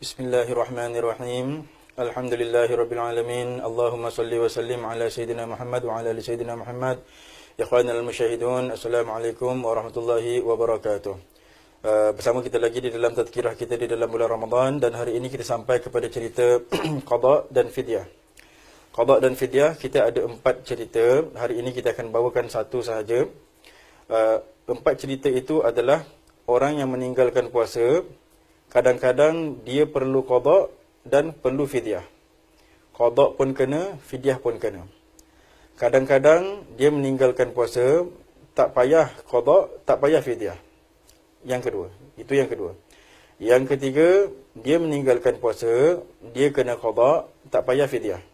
Bismillahirrahmanirrahim. Alhamdulillahirrabbilalamin. Allahumma salli wa sallim ala Sayyidina Muhammad wa ala ali Sayyidina Muhammad. Ikhwanal musyahidun, Assalamualaikum warahmatullahi wabarakatuh. Bersama kita lagi di dalam tazkirah kita di dalam bulan Ramadan. Dan hari ini kita sampai kepada cerita qada dan fidyah. Qada dan fidyah, kita ada 4 cerita. Hari ini kita akan bawakan satu sahaja. 4 cerita itu adalah orang yang meninggalkan puasa. Kadang-kadang dia perlu qada dan perlu fidyah. Qada pun kena, fidyah pun kena. Kadang-kadang dia meninggalkan puasa, tak payah qada, tak payah fidyah. Yang kedua, itu yang kedua. Yang ketiga, dia meninggalkan puasa, dia kena qada, tak payah fidyah.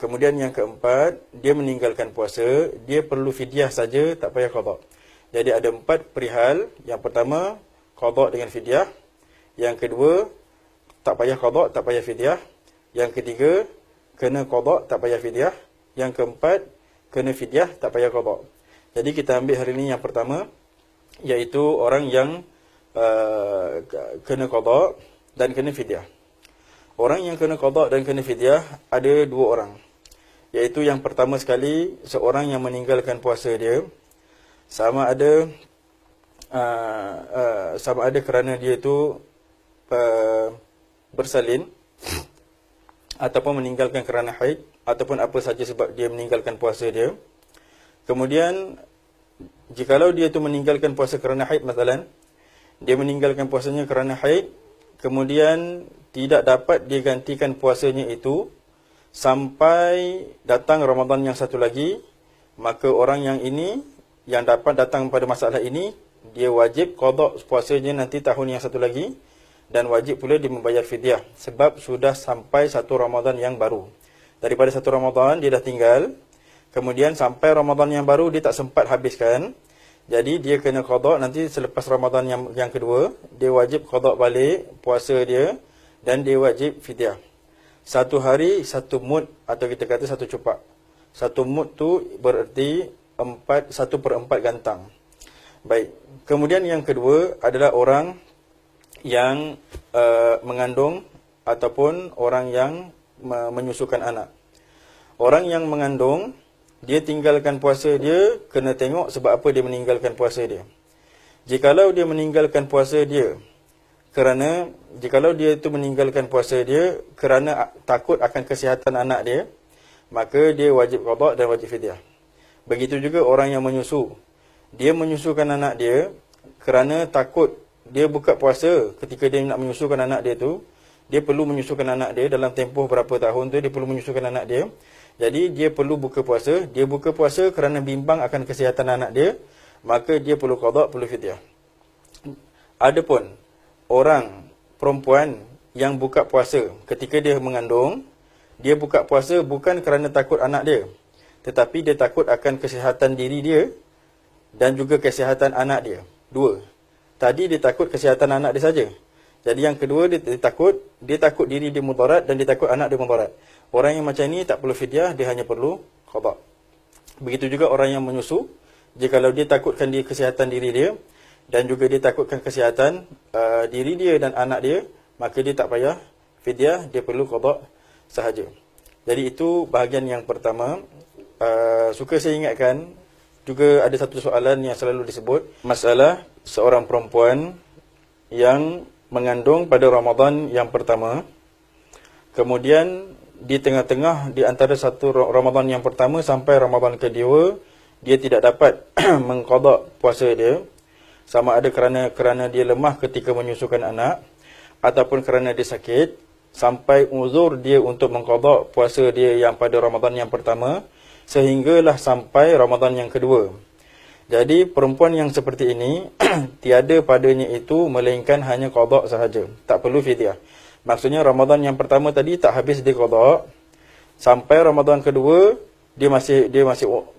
Kemudian yang keempat, dia meninggalkan puasa, dia perlu fidyah saja, tak payah qada. Jadi ada 4 perihal. Yang pertama, qada dengan fidyah. Yang kedua, tak payah qada, tak payah fidyah. Yang ketiga, kena qada, tak payah fidyah. Yang keempat, kena fidyah, tak payah qada. Jadi kita ambil hari ini yang pertama, iaitu orang yang kena qada dan kena fidyah. Orang yang kena qada dan kena fidyah ada 2 orang. Iaitu yang pertama sekali, seorang yang meninggalkan puasa dia, sama ada kerana dia itu bersalin, ataupun meninggalkan kerana haid, ataupun apa saja sebab dia meninggalkan puasa dia. Kemudian jikalau dia tu meninggalkan puasa kerana haid, masalan dia meninggalkan puasanya kerana haid, kemudian tidak dapat dia gantikan puasanya itu sampai datang Ramadan yang satu lagi, maka orang yang ini yang dapat datang pada masalah ini, dia wajib qada puasanya nanti tahun yang satu lagi. Dan wajib pula dia membayar fidyah, sebab sudah sampai satu Ramadan yang baru. Daripada satu Ramadan dia dah tinggal, kemudian sampai Ramadan yang baru dia tak sempat habiskan. Jadi dia kena qada nanti selepas Ramadan yang kedua. Dia wajib qada balik puasa dia, dan dia wajib fidyah. 1 hari 1 mud, atau kita kata 1 cupak. 1 mud tu bererti 1/4 gantang. Baik. Kemudian yang kedua adalah orang yang mengandung ataupun orang yang menyusukan anak. Orang yang mengandung, dia tinggalkan puasa dia, kena tengok sebab apa dia meninggalkan puasa dia. Jikalau dia meninggalkan puasa dia kerana takut akan kesihatan anak dia, maka dia wajib qada dan wajib fidyah. Begitu juga orang yang menyusu. Dia menyusukan anak dia kerana takut dia buka puasa ketika dia nak menyusukan anak dia tu. Dia perlu menyusukan anak dia dalam tempoh berapa tahun tu, dia perlu menyusukan anak dia. Jadi dia perlu buka puasa. Dia buka puasa kerana bimbang akan kesihatan anak dia, maka dia perlu qada, perlu fidyah. Adapun orang perempuan yang buka puasa ketika dia mengandung, dia buka puasa bukan kerana takut anak dia, tetapi dia takut akan kesihatan diri dia dan juga kesihatan anak dia. 2. Tadi dia takut kesihatan anak dia saja. Jadi yang kedua dia takut diri dia mudarat dan dia takut anak dia mudarat. Orang yang macam ni tak perlu fidyah, dia hanya perlu qada. Begitu juga orang yang menyusu, jikalau dia takutkan kesihatan diri dia dan juga dia takutkan kesihatan diri dia dan anak dia, maka dia tak payah fidyah, dia perlu qada sahaja. Jadi itu bahagian yang pertama. Suka saya ingatkan juga ada satu soalan yang selalu disebut, masalah seorang perempuan yang mengandung pada Ramadan yang pertama, kemudian di tengah-tengah di antara satu Ramadan yang pertama sampai Ramadan kedua, dia tidak dapat mengqada puasa dia, sama ada kerana dia lemah ketika menyusukan anak, ataupun kerana dia sakit, sampai uzur dia untuk mengqada puasa dia yang pada Ramadan yang pertama, sehinggalah sampai Ramadan yang kedua. Jadi perempuan yang seperti ini tiada padanya itu melainkan hanya qada sahaja, tak perlu fidyah. Maksudnya Ramadan yang pertama tadi tak habis dia qada, sampai Ramadan kedua dia masih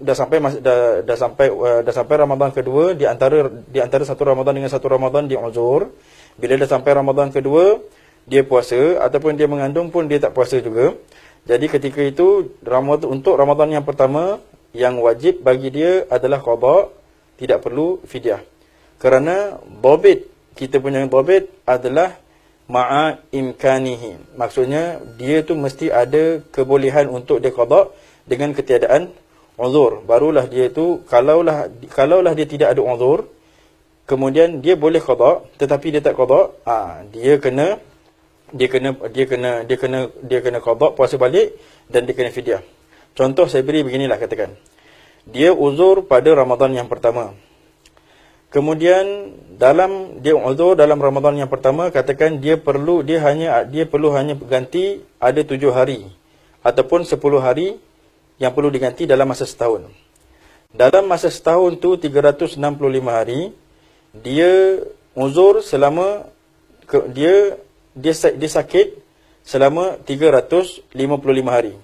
dah sampai Ramadan kedua, di antara satu Ramadan dengan satu Ramadan dia uzur. Bila dah sampai Ramadan kedua, dia puasa, ataupun dia mengandung pun dia tak puasa juga. Jadi ketika itu untuk Ramadan yang pertama, yang wajib bagi dia adalah qada, tidak perlu fidyah. Kerana dhabit, kita punya dhabit adalah ma'a imkanihi. Maksudnya dia tu mesti ada kebolehan untuk dia qada dengan ketiadaan uzur. Barulah dia tu kalaulah dia tidak ada uzur, kemudian dia boleh qada tetapi dia tak qada, dia kena qada puasa balik dan dia kena fidyah. Contoh saya beri beginilah, katakan dia uzur pada Ramadan yang pertama. Kemudian dia uzur dalam Ramadan yang pertama, katakan dia perlu hanya ganti ada 7 hari ataupun 10 hari yang perlu diganti dalam masa setahun. Dalam masa setahun tu 365 hari, dia uzur selama dia sakit selama 355 hari.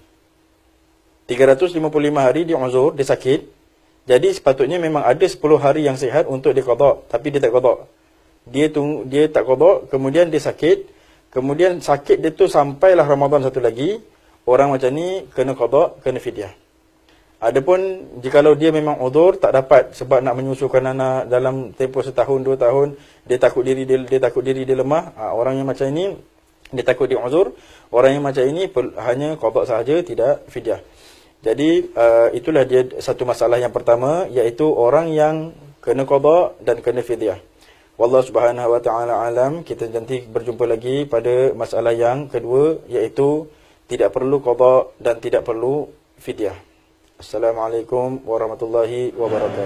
355 hari dia uzur, dia sakit. Jadi sepatutnya memang ada 10 hari yang sihat untuk dia qada, tapi dia tak qada. Dia tak qada, kemudian dia sakit. Kemudian sakit dia tu sampailah Ramadan satu lagi. Orang macam ni kena qada, kena fidyah. Adapun jikalau dia memang uzur tak dapat sebab nak menyusukan anak dalam tempoh setahun 2 tahun, dia takut diri dia lemah, orang yang macam ini dia takut dia uzur, orang yang macam ini hanya qada sahaja, tidak fidyah. Jadi itulah dia satu masalah yang pertama, iaitu orang yang kena qada dan kena fidyah. Wallahu subhanahu wa ta'ala alam. Kita nanti berjumpa lagi pada masalah yang kedua, iaitu tidak perlu qada dan tidak perlu fidyah. Assalamualaikum warahmatullahi wabarakatuh.